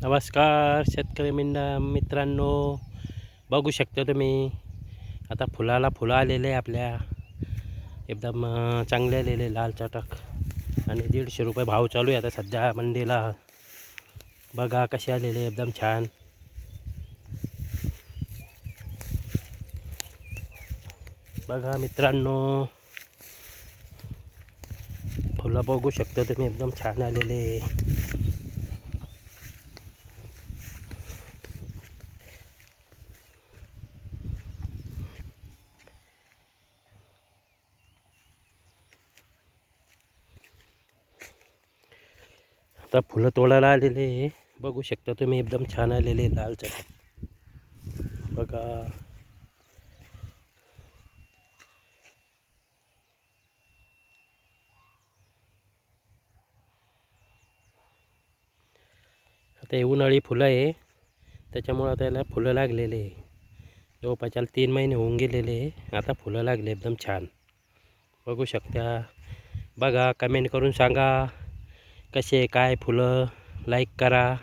नमस्कार शेतकरी मित्रांनो, बघू शकता तुम्ही आता फुलं आलेले आपल्या एकदम चांगले आलेले लाल चटक आणि 150 रुपये भाव चालू आहे आता सध्या मंडीला. बघा कसे आलेले एकदम छान. बघा मित्रांनो, फुलं बघू शकता तुम्ही एकदम छान आलेले. आता फुलं तोडायला आलेले बघू शकता तुम्ही एकदम छान आलेले लाल चटक. बघा आता हे उन्हाळी फुलं आहे त्याच्यामुळं त्याला फुलं लागलेले आहे. जवळपास 3 महिने होऊन गेलेले आता फुलं लागले एकदम छान. बघू शकता. बघा कमेंट करून सांगा कसे काय फुलं. लाईक करा.